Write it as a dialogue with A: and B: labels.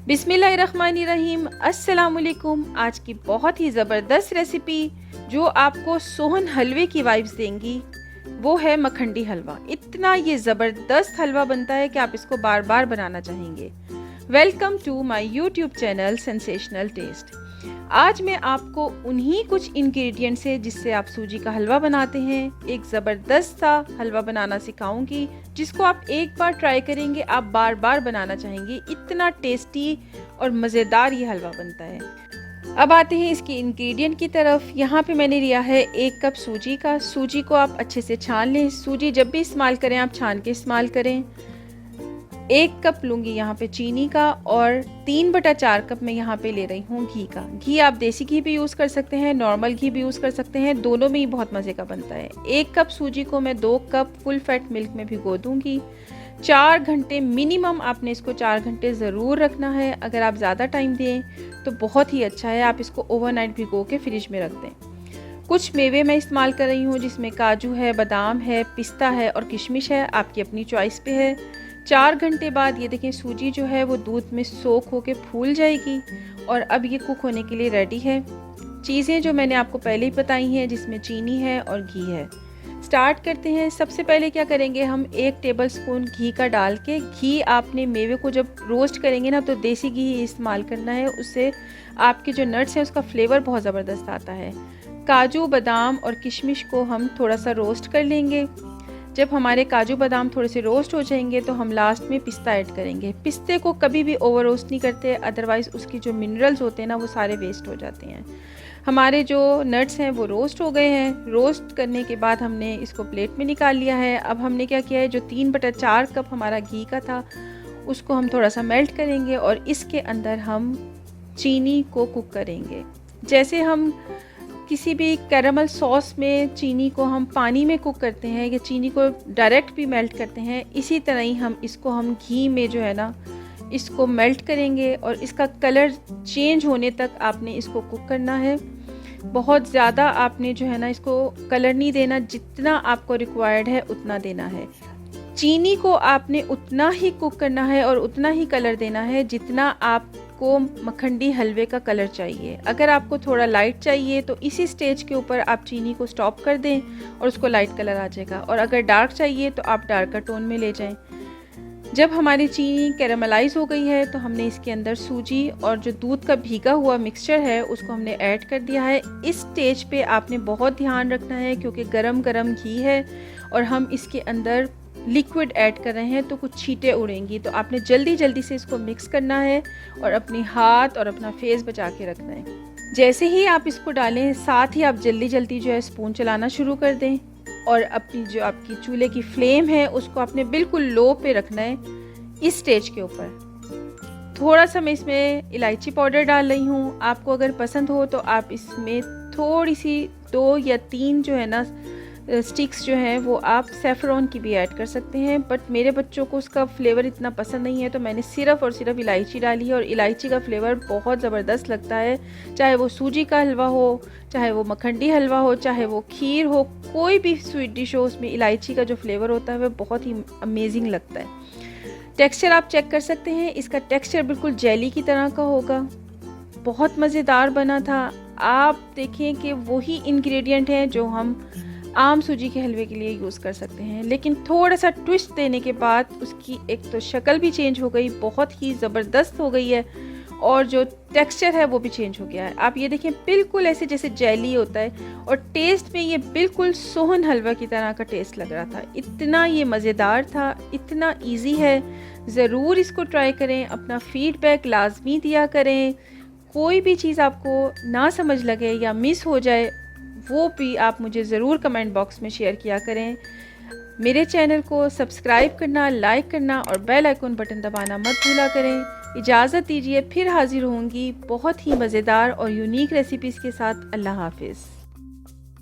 A: बिस्मिल्लाहिर्रहमानिर्रहीम। अस्सलामुअलैकुम। आज की बहुत ही ज़बरदस्त रेसिपी जो आपको सोहन हलवे की वाइब्स देंगी वो है मखंडी हलवा। इतना ये ज़बरदस्त हलवा बनता है कि आप इसको बार बार बनाना चाहेंगे। Welcome to my YouTube channel sensational taste. आज मैं आपको उन्हीं कुछ इंग्रेडिएंट से जिससे आप सूजी का हलवा बनाते हैं एक ज़बरदस्त सा हलवा बनाना सिखाऊंगी, जिसको आप एक बार ट्राई करेंगे आप बार बार बनाना चाहेंगे। इतना टेस्टी और मज़ेदार ये हलवा बनता है। अब आते हैं इसके इंग्रेडिएंट की तरफ। यहाँ पे मैंने लिया है 1 कप सूजी का। सूजी को आप अच्छे से छान लें। सूजी जब भी इस्तेमाल करें आप छान के इस्तेमाल करें। 1 कप लूँगी यहाँ पे चीनी का और 3/4 कप मैं यहाँ पे ले रही हूँ घी का। घी आप देसी घी भी यूज़ कर सकते हैं, नॉर्मल घी भी यूज़ कर सकते हैं, दोनों में ही बहुत मज़े का बनता है। 1 कप सूजी को मैं 2 कप फुल फैट मिल्क में भिगो दूँगी। 4 घंटे मिनिमम आपने इसको 4 घंटे ज़रूर रखना है। अगर आप ज़्यादा टाइम दें तो बहुत ही अच्छा है, आप इसको ओवरनाइट भिगो के फ्रिज में रख दें। कुछ मेवे मैं इस्तेमाल कर रही हूँ जिसमें काजू है, बादाम है, पिस्ता है और किशमिश है, आपकी अपनी चॉइस पे है। 4 घंटे बाद ये देखें सूजी जो है वो दूध में सोख होके फूल जाएगी और अब ये कुक होने के लिए रेडी है। चीज़ें जो मैंने आपको पहले ही बताई हैं जिसमें चीनी है और घी है। स्टार्ट करते हैं। सबसे पहले क्या करेंगे, हम 1 टेबलस्पून घी का डाल के, घी आपने मेवे को जब रोस्ट करेंगे ना तो देसी घी ही इस्तेमाल करना है, उससे आपके जो नट्स हैं उसका फ्लेवर बहुत ज़बरदस्त आता है। काजू, बादाम और किशमिश को हम थोड़ा सा रोस्ट कर लेंगे। जब हमारे काजू बादाम थोड़े से रोस्ट हो जाएंगे तो हम लास्ट में पिस्ता ऐड करेंगे। पिस्ते को कभी भी ओवर रोस्ट नहीं करते, अदरवाइज़ उसकी जो मिनरल्स होते हैं ना वो सारे वेस्ट हो जाते हैं। हमारे जो नट्स हैं वो रोस्ट हो गए हैं। रोस्ट करने के बाद हमने इसको प्लेट में निकाल लिया है। अब हमने क्या किया है, जो 3/4 कप हमारा घी का था उसको हम थोड़ा सा मेल्ट करेंगे और इसके अंदर हम चीनी को कुक करेंगे। जैसे हम किसी भी कैरामल सॉस में चीनी को हम पानी में कुक करते हैं या चीनी को डायरेक्ट भी मेल्ट करते हैं, इसी तरह ही हम घी में जो है ना इसको मेल्ट करेंगे और इसका कलर चेंज होने तक आपने इसको कुक करना है। बहुत ज़्यादा आपने जो है ना इसको कलर नहीं देना, जितना आपको रिक्वायर्ड है उतना देना है। चीनी को आपने उतना ही कुक करना है और उतना ही कलर देना है जितना आपको मखंडी हलवे का कलर चाहिए। अगर आपको थोड़ा लाइट चाहिए तो इसी स्टेज के ऊपर आप चीनी को स्टॉप कर दें और उसको लाइट कलर आ जाएगा, और अगर डार्क चाहिए तो आप डार्कर टोन में ले जाएं। जब हमारी चीनी कैरामलाइज हो गई है तो हमने इसके अंदर सूजी और जो दूध का भीगा हुआ मिक्सचर है उसको हमने ऐड कर दिया है। इस स्टेज पे आपने बहुत ध्यान रखना है क्योंकि गरम गरम घी है और हम इसके अंदर लिक्विड ऐड कर रहे हैं तो कुछ छींटे उड़ेंगी, तो आपने जल्दी जल्दी से इसको मिक्स करना है और अपने हाथ और अपना फेस बचा के रखना है। जैसे ही आप इसको डालें साथ ही आप जल्दी जल्दी जो है स्पून चलाना शुरू कर दें और अपनी जो आपकी चूल्हे की फ्लेम है उसको आपने बिल्कुल लो पे रखना है। इस स्टेज के ऊपर थोड़ा सा मैं इसमें इलायची पाउडर डाल रही हूँ। आपको अगर पसंद हो तो आप इसमें थोड़ी सी 2 या 3 जो है ना स्टिक्स जो हैं वो आप सेफ्रॉन की भी ऐड कर सकते हैं, बट मेरे बच्चों को उसका फ्लेवर इतना पसंद नहीं है तो मैंने सिर्फ और सिर्फ इलायची डाली है और इलायची का फ्लेवर बहुत ज़बरदस्त लगता है। चाहे वो सूजी का हलवा हो, चाहे वो मखंडी हलवा हो, चाहे वो खीर हो, कोई भी स्वीट डिश हो, उसमें इलायची का जो फ्लेवर होता है वह बहुत ही अमेजिंग लगता है। टेक्सचर आप चेक कर सकते हैं, इसका टेक्सचर बिल्कुल जेली की तरह का होगा। बहुत मज़ेदार बना था। आप देखें कि वही इंग्रेडिएंट हैं जो हम आम सूजी के हलवे के लिए यूज़ कर सकते हैं, लेकिन थोड़ा सा ट्विस्ट देने के बाद उसकी एक तो शक्ल भी चेंज हो गई, बहुत ही ज़बरदस्त हो गई है, और जो टेक्सचर है वो भी चेंज हो गया है। आप ये देखें बिल्कुल ऐसे जैसे जेली होता है, और टेस्ट में ये बिल्कुल सोहन हलवा की तरह का टेस्ट लग रहा था। इतना ये मज़ेदार था, इतना ईजी है। ज़रूर इसको ट्राई करें, अपना फीडबैक लाजमी दिया करें। कोई भी चीज़ आपको ना समझ लगे या मिस हो जाए वो भी आप मुझे ज़रूर कमेंट बॉक्स में शेयर किया करें। मेरे चैनल को सब्सक्राइब करना, लाइक करना और बेल आइकन बटन दबाना मत भूला करें। इजाज़त दीजिए, फिर हाजिर होंगी बहुत ही मज़ेदार और यूनिक रेसिपीज़ के साथ। अल्लाह हाफिज़।